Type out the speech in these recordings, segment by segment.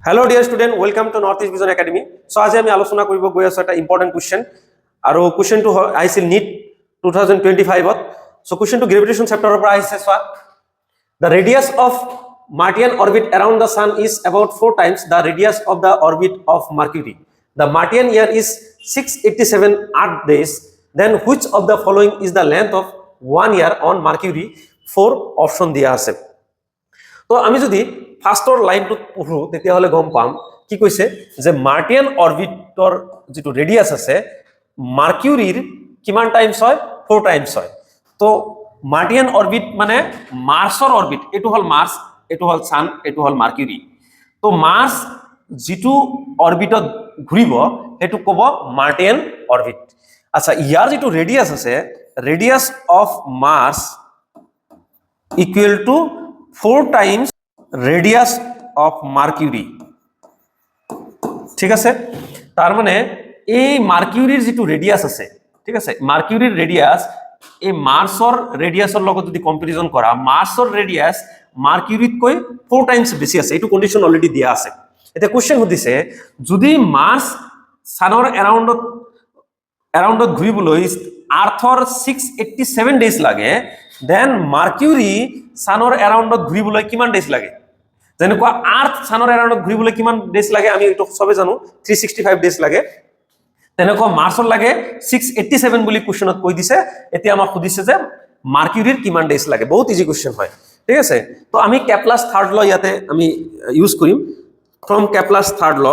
Hello dear student, welcome to Northeast Vision Academy. So আজি আমি আলোচনা কৰিব গৈ আছো এটা ইম্পৰ্টেন্ট কোৱেশ্চন আৰু কোৱেশ্চনটো আহিছিল NEET 2025 ত. So কোৱেশ্চনটো গ্ৰেভিটেশন চেপ্টাৰৰ পৰা আহিছে সোৱা. The radius of Martian orbit around the sun is about 4 times the radius of the orbit of Mercury. The Martian year is 687 Earth days. Then which of the following is the length of 1 year on Mercury? 4 option দিয়া আছে. তো আমি যদি ফাৰ্স্টৰ লাইনটো পঢ়ো তেতিয়া হলে গম পাম কি কৈছে যে মাৰ্টিয়ান অৰবিটৰ যেটো ৰেডিয়াস আছে মাৰ্কিউৰিৰ কিমান টাইমস হয় 4 টাইমস হয় তো মাৰ্টিয়ান অৰবিট মানে মাৰ্সৰ অৰবিট এটো হল মাৰ্স এটো হল সান এটো হল মাৰ্কিউৰি তো মাৰ্স যেটো অৰবিটত ঘুৰিব এটো কব মাৰ্টিয়ান অৰবিট আচ্ছা ইয়াৰ যেটো ৰেডিয়াস আছে radius of Mars equal to 4 times radius of Mercury ঠিক আছে তার মানে এই মার্কিউরির যেটো রেডিয়াস আছে ঠিক আছে মার্কিউরির রেডিয়াস এই মাৰ্সৰ ৰেডিয়াসৰ লগত যদি কম্পাৰিজন কৰা মাৰ্সৰ ৰেডিয়াস মাৰ্কিউৰিত কৈ 4 টাইমস বেছি আছে এটো কন্ডিশন অলৰেডি দিয়া আছে এটা কোশ্চেন হদিছে যদি মাৰ্স সানৰ এৰাউণ্ডত ঘুৰিবলৈ আৰ্থৰ 687 ডেজ লাগে দেন মাৰ্কিউৰি সানৰ এৰাউণ্ডত ঘুৰিবলৈ কিমান ডেজ লাগে যেনেকুৱা আৰ্থ সানৰ এৰাউণ্ডত ঘুৰিবলৈ কিমান ডেজ লাগে আমি এটো সবে জানো 365 ডেজ লাগে তেনেকুৱা মাৰ্সৰ লাগে 687 বুলি কোশ্চেনত কৈ দিছে এতিয়া আমাক খুদিছে যে মাৰ্কিউৰিৰ কিমান ডেজ লাগে বহুত ইজি কোশ্চেন হয় ঠিক আছে তো আমি কেপলাস থার্ড ল ইয়াতে আমি ইউজ কৰিম ফ্ৰম কেপলাস থাৰ্ড ল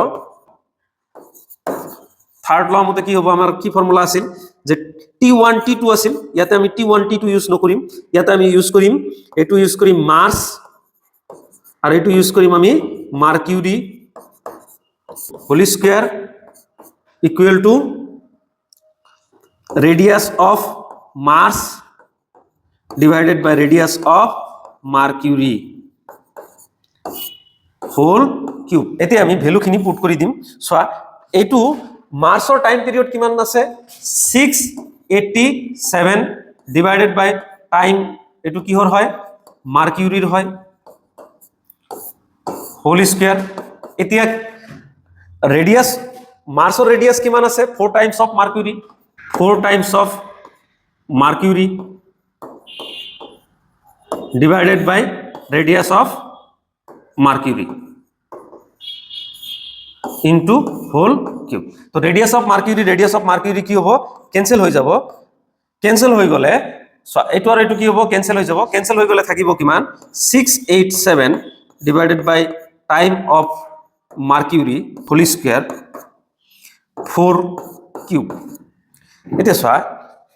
মতে কি হ'ব আমাৰ কি ফৰ্মুলা আছিল যে T1 T2 আছিল ইয়াতে আমি T1 T2 ইউজ নকৰিম ইয়াতে আমি ইউজ কৰিম এটো ইউজ কৰিম মাৰ্স আৰ এটো ইউজ কৰিম আমি Mercury whole square equal to radius of Mars divided by radius of Mercury whole cube এতে আমি ভ্যালুখিনি পুট কৰি দিম সোয়া এটো মাৰ্সৰ টাইম পিৰিয়ড কিমান আছে 687 ডিভাইডেড বাই টাইম এটো কিহৰ হয় মাৰ্কিউৰিৰ হয় হোল স্কয়াৰ এতিয়া ৰেডিয়াস মাৰ্সৰ রেডিয়াস কিমান আছে 4 times of Mercury 4 times of Mercury divided by radius of Mercury into whole cube তো রেডিয়াস অফ মার্কিউরি কি হ'ব ক্যান্সেল হৈ যাব ক্যান্সেল হৈ গলে এটো আর এটো কি হ'ব ক্যান্সেল হৈ যাব ক্যান্সেল হৈ গলে থাকিব কিমান 687 divided by time of Mercury whole square 4 cube এটা সোয়া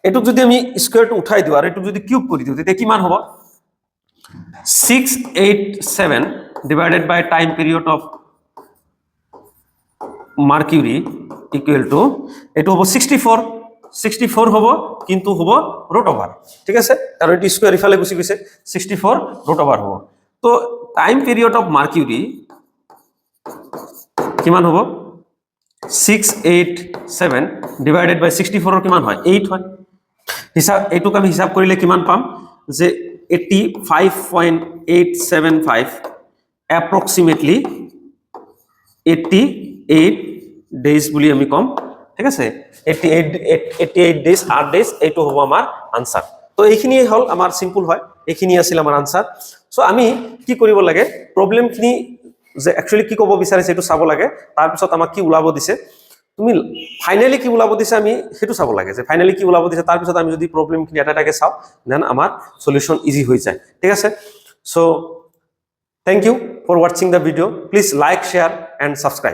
এটো যদি আমি স্কয়ারটো উঠাই দিও আর এটো যদি কিউব কৰি দিও তেতিয়া কিমান হ'ব 687 divided by time period of Mercury equal to এটো হ'ব 64 হ'ব কিন্তু হ'ব রুট ওভার ঠিক আছে কারণ এটো স্কয়ার ইফালে গুছি গৈছে 64 রুট ওভার হ'ব তো টাইম পিরিয়ড অফ মার্কিউরি কিমান হ'ব 687 ডিভাইডেড বাই 64 এর কিমান হয় 8 হয় হিসাব এটুক আমি হিসাব কৰিলে কিমান পাম যে 85.875 অ্যাপ্রক্সিমেটলি 88 ডেজ বুলি আমি কম ঠিক আছে 88 ডেজ 8 ডেজ এটো হ'ব আমাৰ আনসাৰ তো এইখিনি হল আমাৰ সিম্পল হয় এইখিনি আছিল আমাৰ আনসাৰ সো আমি কি কৰিব লাগে প্ৰবলেমখিনি যে একচুয়ালি কি কব বিচাৰিছে এটো চাব লাগে তাৰ পিছত আমাক কি উলাব দিছে তুমি ফাইনালি কি উলাব দিছে আমি হেতু চাব লাগে যে ফাইনালি কি উলাব দিছে তাৰ পিছত আমি যদি প্ৰবলেমখিনি এটাটাকে চাও দেন আমাৰ সলিউশন ইজি হৈ যায় ঠিক আছে so thank you for watching the video please like share and subscribe